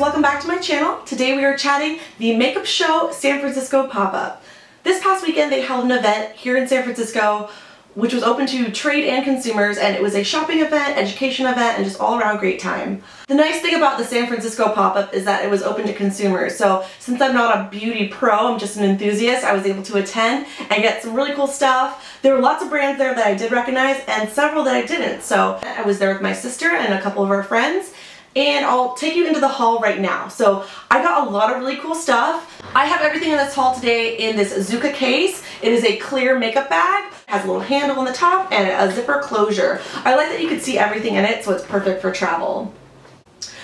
welcome back to my channel. Today we are chatting the Makeup Show San Francisco pop-up. This past weekend they held an event here in San Francisco which was open to trade and consumers, and it was a shopping event, education event, and just all around great time. The nice thing about the San Francisco pop-up is that it was open to consumers, so since I'm not a beauty pro, I'm just an enthusiast, I was able to attend and get some really cool stuff. There were lots of brands there that I did recognize and several that I didn't, so I was there with my sister and a couple of our friends. And I'll take you into the haul right now. So I got a lot of really cool stuff. I have everything in this haul today in this Zuca case. It is a clear makeup bag. It has a little handle on the top and a zipper closure. I like that you can see everything in it, so it's perfect for travel.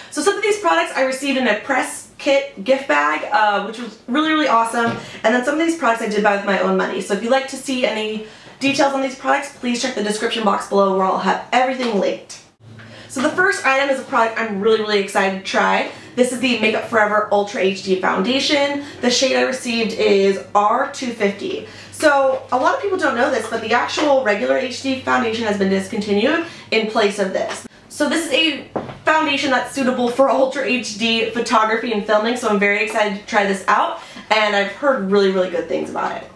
So some of these products I received in a press kit gift bag, which was really awesome. And then some of these products I did buy with my own money. So if you'd like to see any details on these products, please check the description box below where I'll have everything linked. So the first item is a product I'm really excited to try. This is the Makeup Forever Ultra HD Foundation. The shade I received is R250. So a lot of people don't know this, but the actual regular HD foundation has been discontinued in place of this. So this is a foundation that's suitable for Ultra HD photography and filming, so I'm very excited to try this out, and I've heard really good things about it.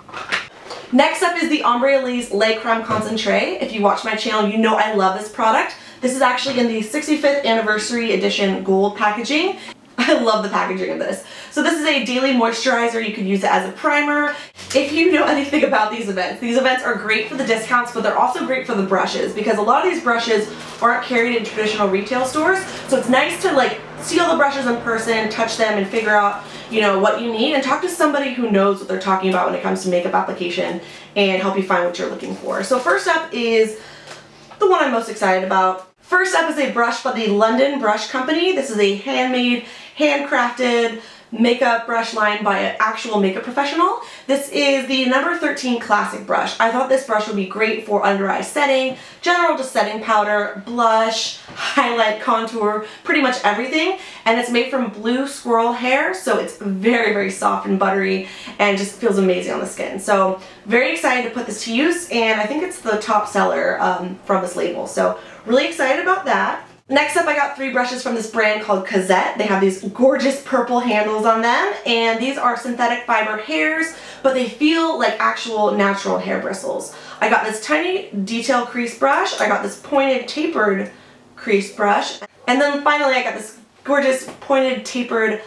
Next up is the Ombre Elise Lait Creme Concentré. If you watch my channel, you know I love this product. This is actually in the 65th anniversary edition gold packaging. I love the packaging of this. So this is a daily moisturizer. You could use it as a primer. If you know anything about these events are great for the discounts, but they're also great for the brushes because a lot of these brushes aren't carried in traditional retail stores. So it's nice to like see all the brushes in person, touch them, and figure out, you know, what you need and talk to somebody who knows what they're talking about when it comes to makeup application and help you find what you're looking for. So first up is the one I'm most excited about. First up is a brush by the London Brush Company. This is a handmade, handcrafted makeup brush line by an actual makeup professional. This is the number 13 classic brush. I thought this brush would be great for under eye setting, general just setting powder, blush, highlight, contour, pretty much everything. And it's made from blue squirrel hair, so it's very soft and buttery and just feels amazing on the skin. So very excited to put this to use, and I think it's the top seller from this label. So really excited about that. Next up, I got 3 brushes from this brand called Cosette. They have these gorgeous purple handles on them, and these are synthetic fiber hairs, but they feel like actual natural hair bristles. I got this tiny detail crease brush, I got this pointed tapered crease brush, and then finally I got this gorgeous pointed tapered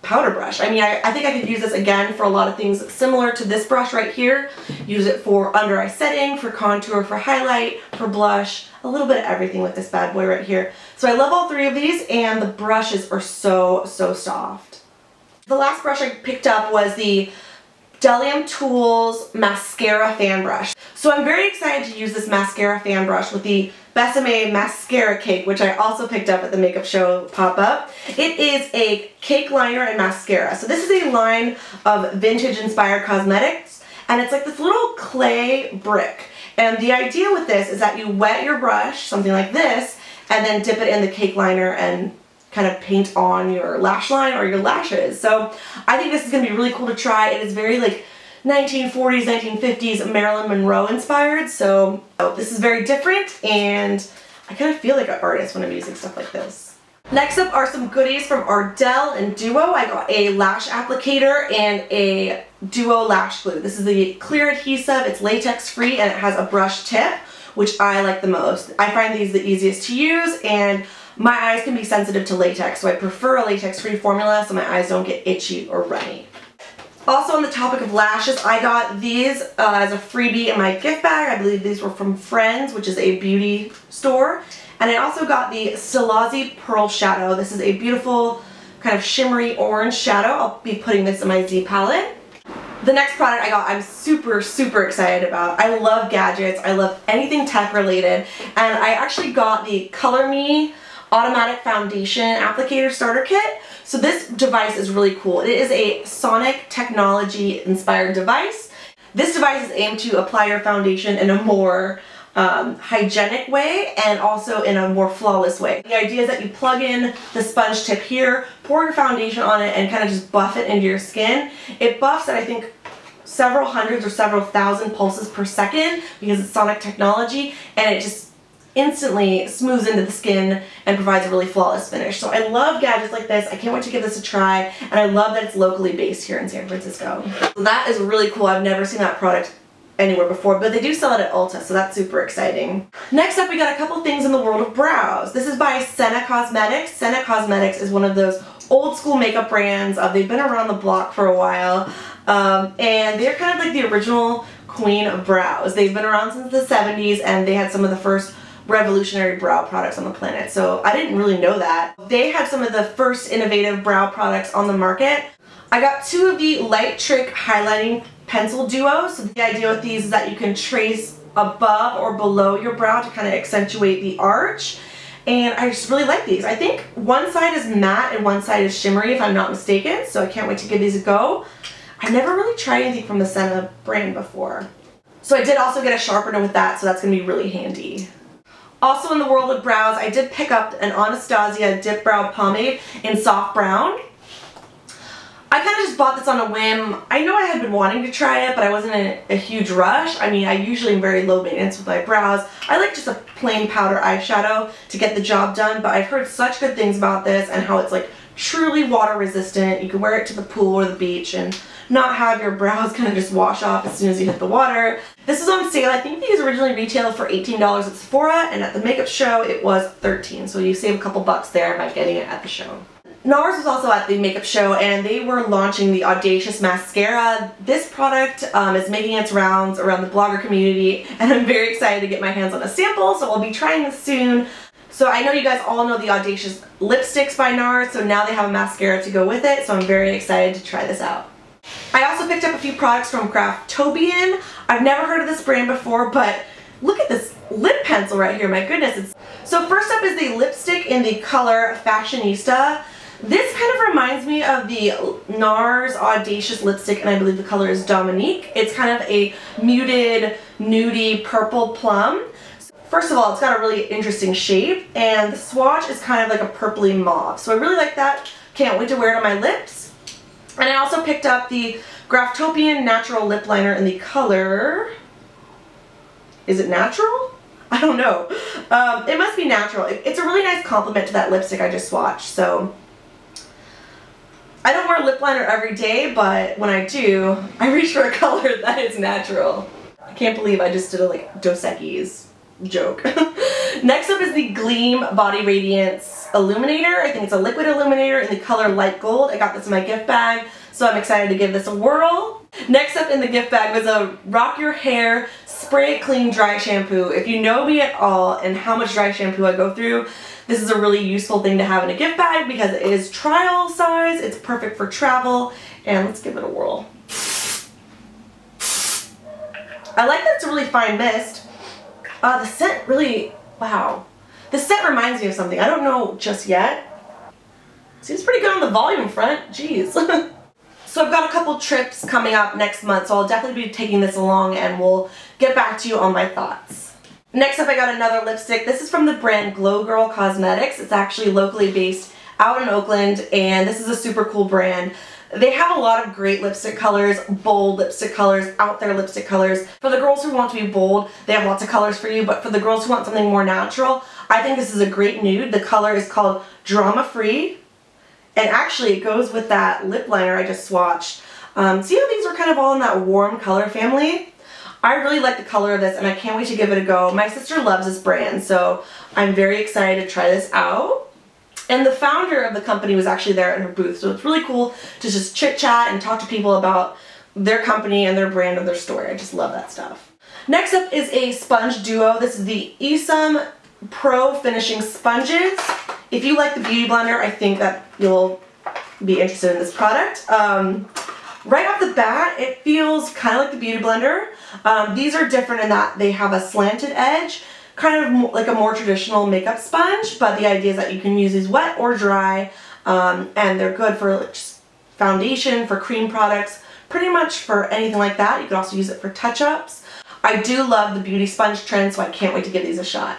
powder brush. I mean, I think I could use this again for a lot of things similar to this brush right here. Use it for under eye setting, for contour, for highlight, for blush, a little bit of everything with this bad boy right here. So I love all 3 of these, and the brushes are so soft. The last brush I picked up was the Delium Tools Mascara Fan Brush. So I'm very excited to use this mascara fan brush with the Besame Mascara Cake, which I also picked up at the Makeup Show pop-up. It is a cake liner and mascara. So this is a line of vintage inspired cosmetics, and it's like this little clay brick. And the idea with this is that you wet your brush, something like this, and then dip it in the cake liner and kind of paint on your lash line or your lashes. So I think this is going to be really cool to try. It is very like 1940s, 1950s Marilyn Monroe inspired, so this is very different, and I kind of feel like an artist when I'm using stuff like this. Next up are some goodies from Ardell and Duo. I got a lash applicator and a Duo lash glue. This is the clear adhesive, it's latex free, and it has a brush tip, which I like the most. I find these the easiest to use, and my eyes can be sensitive to latex, so I prefer a latex free formula so my eyes don't get itchy or runny. Also on the topic of lashes, I got these as a freebie in my gift bag. I believe these were from Friends, which is a beauty store. And I also got the Stilazi Pearl Shadow. This is a beautiful kind of shimmery orange shadow. I'll be putting this in my Z palette. The next product I got I'm super excited about. I love gadgets. I love anything tech related. And I actually got the Color Me Automatic Foundation Applicator Starter Kit. So this device is really cool. It is a Sonic technology inspired device. This device is aimed to apply your foundation in a more hygienic way and also in a more flawless way. The idea is that you plug in the sponge tip here, pour your foundation on it, and kind of just buff it into your skin. It buffs at I think several hundreds or several thousand pulses per second because it's Sonic technology, and it just instantly smooths into the skin and provides a really flawless finish. So I love gadgets like this. I can't wait to give this a try, and I love that it's locally based here in San Francisco. So that is really cool. I've never seen that product anywhere before, but they do sell it at Ulta, so that's super exciting. Next up, we got a couple things in the world of brows. This is by Senna Cosmetics. Senna Cosmetics is one of those old school makeup brands. They've been around the block for a while, and they're kind of like the original queen of brows. They've been around since the 70s, and they had some of the first revolutionary brow products on the planet, so I didn't really know that. They had some of the first innovative brow products on the market. I got 2 of the Light Trick highlighting pencil duos. So the idea with these is that you can trace above or below your brow to kind of accentuate the arch, and I just really like these. I think one side is matte and one side is shimmery if I'm not mistaken, so I can't wait to give these a go. I never really tried anything from the Senna brand before. So I did also get a sharpener with that, so that's going to be really handy. Also in the world of brows, I did pick up an Anastasia Dip Brow Pomade in soft brown. I kind of just bought this on a whim. I know I had been wanting to try it, but I wasn't in a huge rush. I mean, I usually am very low maintenance with my brows. I like just a plain powder eyeshadow to get the job done, but I've heard such good things about this and how it's like truly water resistant. You can wear it to the pool or the beach and not have your brows kind of just wash off as soon as you hit the water. This is on sale. I think these originally retailed for $18 at Sephora, and at the makeup show it was $13, so you save a couple bucks there by getting it at the show. NARS was also at the makeup show, and they were launching the Audacious Mascara. This product is making its rounds around the blogger community, and I'm very excited to get my hands on a sample, so I'll be trying this soon. So I know you guys all know the Audacious lipsticks by NARS, so now they have a mascara to go with it, so I'm very excited to try this out. I also picked up a few products from Graftobian. I've never heard of this brand before, but look at this lip pencil right here, my goodness. So first up is the lipstick in the color Fashionista. This kind of reminds me of the NARS Audacious lipstick, and I believe the color is Dominique. It's kind of a muted, nudie purple plum. First of all, it's got a really interesting shape, and the swatch is kind of like a purpley mauve. So I really like that. Can't wait to wear it on my lips. And I also picked up the Graftobian Natural Lip Liner in the color... Is it natural? I don't know. It must be natural. It's a really nice compliment to that lipstick I just swatched, so... I don't wear lip liner every day, but when I do, I reach for a color that is natural. I can't believe I just did a like Dos Equis joke. Next up is the Gleam Body Radiance Illuminator. I think it's a liquid illuminator in the color Light Gold. I got this in my gift bag, so I'm excited to give this a whirl. Next up in the gift bag was a Rock Your Hair Spray It Clean Dry Shampoo. If you know me at all and how much dry shampoo I go through, this is a really useful thing to have in a gift bag because it is trial size, it's perfect for travel, and let's give it a whirl. I like that it's a really fine mist. The scent really, wow. The scent reminds me of something. I don't know just yet. Seems pretty good on the volume front, jeez. So I've got a couple trips coming up next month, so I'll definitely be taking this along and we'll get back to you on my thoughts. Next up I got another lipstick. This is from the brand Glow Girl Cosmetics. It's actually locally based out in Oakland, and this is a super cool brand. They have a lot of great lipstick colors, bold lipstick colors, out there lipstick colors. For the girls who want to be bold, they have lots of colors for you, but for the girls who want something more natural, I think this is a great nude. The color is called Drama Free, and actually it goes with that lip liner I just swatched. See how these are kind of all in that warm color family? I really like the color of this, and I can't wait to give it a go. My sister loves this brand, so I'm very excited to try this out. And the founder of the company was actually there at her booth, so it's really cool to just chit chat and talk to people about their company and their brand and their story. I just love that stuff. Next up is a sponge duo. This is the Esome Pro Finishing Sponges. If you like the Beauty Blender, I think that you'll be interested in this product. Right off the bat, it feels kind of like the Beauty Blender. These are different in that they have a slanted edge, kind of like a more traditional makeup sponge, but the idea is that you can use these wet or dry, and they're good for just foundation, for cream products, pretty much for anything like that. You can also use it for touch-ups. I do love the beauty sponge trend, so I can't wait to give these a shot.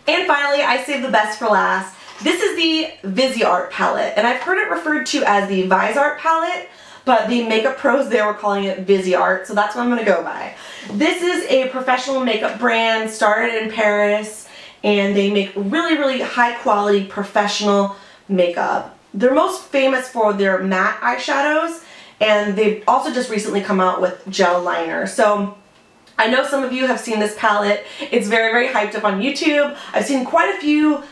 And finally, I saved the best for last. This is the Viseart palette, and I've heard it referred to as the Viseart palette, but the makeup pros there were calling it Viseart, so that's what I'm going to go by. This is a professional makeup brand started in Paris, and they make really, really high quality professional makeup. They're most famous for their matte eyeshadows, and they've also just recently come out with gel liner. So I know some of you have seen this palette. It's very, very hyped up on YouTube. I've seen quite a few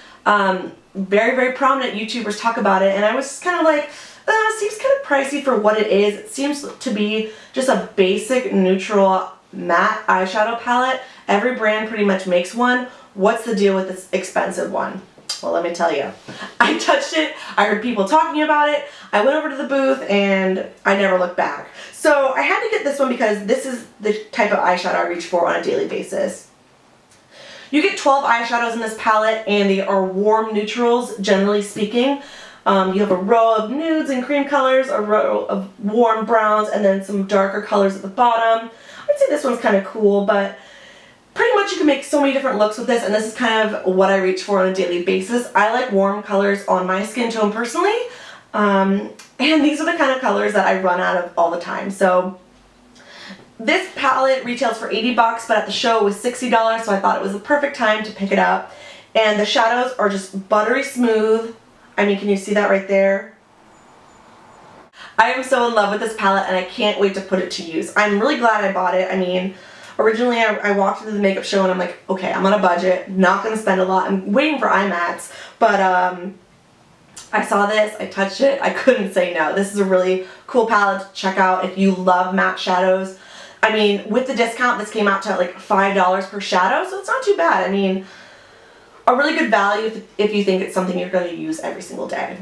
very, very prominent YouTubers talk about it, and I was kind of like, it seems kind of pricey for what it is. It seems to be just a basic neutral matte eyeshadow palette. Every brand pretty much makes one. What's the deal with this expensive one? Well, let me tell you. I touched it, I heard people talking about it, I went over to the booth, and I never looked back. So I had to get this one because this is the type of eyeshadow I reach for on a daily basis. You get 12 eyeshadows in this palette, and they are warm neutrals, generally speaking. You have a row of nudes and cream colors, a row of warm browns, and then some darker colors at the bottom. I'd say this one's kind of cool, but pretty much you can make so many different looks with this, and this is kind of what I reach for on a daily basis. I like warm colors on my skin tone personally, and these are the kind of colors that I run out of all the time. So this palette retails for 80 bucks, but at the show it was $60, so I thought it was the perfect time to pick it up. And the shadows are just buttery smooth. I mean, can you see that right there? I am so in love with this palette, and I can't wait to put it to use. I'm really glad I bought it. I mean, originally I walked into the makeup show and I'm like, okay, I'm on a budget, not going to spend a lot. I'm waiting for eye mats, but I saw this, I touched it, I couldn't say no. This is a really cool palette to check out if you love matte shadows. I mean, with the discount, this came out to like $5 per shadow, so it's not too bad. I mean, a really good value if you think it's something you're going to use every single day.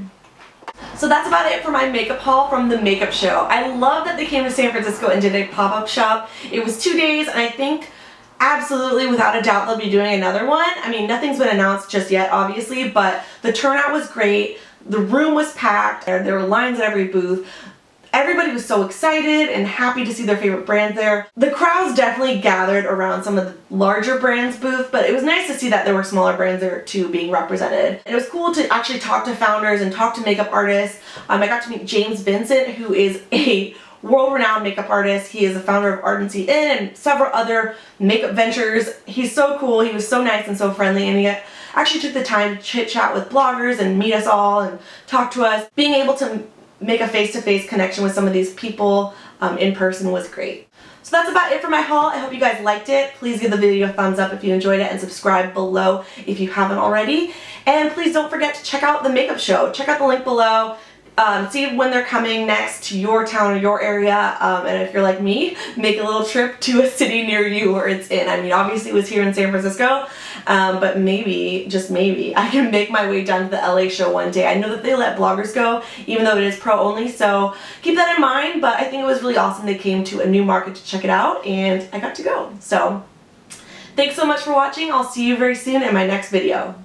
So that's about it for my makeup haul from the makeup show. I love that they came to San Francisco and did a pop-up shop. It was 2 days, and I think absolutely without a doubt they'll be doing another one. I mean, nothing's been announced just yet, obviously, but the turnout was great. The room was packed. There were lines at every booth. Everybody was so excited and happy to see their favorite brands there. The crowds definitely gathered around some of the larger brands' booth, but it was nice to see that there were smaller brands there too being represented. And it was cool to actually talk to founders and talk to makeup artists. I got to meet James Vincent, who is a world-renowned makeup artist. He is the founder of Ardency Inn and several other makeup ventures. He's so cool. He was so nice and so friendly, and he actually took the time to chit-chat with bloggers and meet us all and talk to us. Being able to make a face-to-face connection with some of these people in person was great. So that's about it for my haul. I hope you guys liked it. Please give the video a thumbs up if you enjoyed it, and subscribe below if you haven't already. And please don't forget to check out the makeup show. Check out the link below. See when they're coming next to your town or your area, and if you're like me, make a little trip to a city near you where it's in. I mean, obviously it was here in San Francisco, but maybe, just maybe, I can make my way down to the LA show one day. I know that they let bloggers go, even though it is pro only, so keep that in mind, but I think it was really awesome they came to a new market to check it out, and I got to go. So, thanks so much for watching. I'll see you very soon in my next video.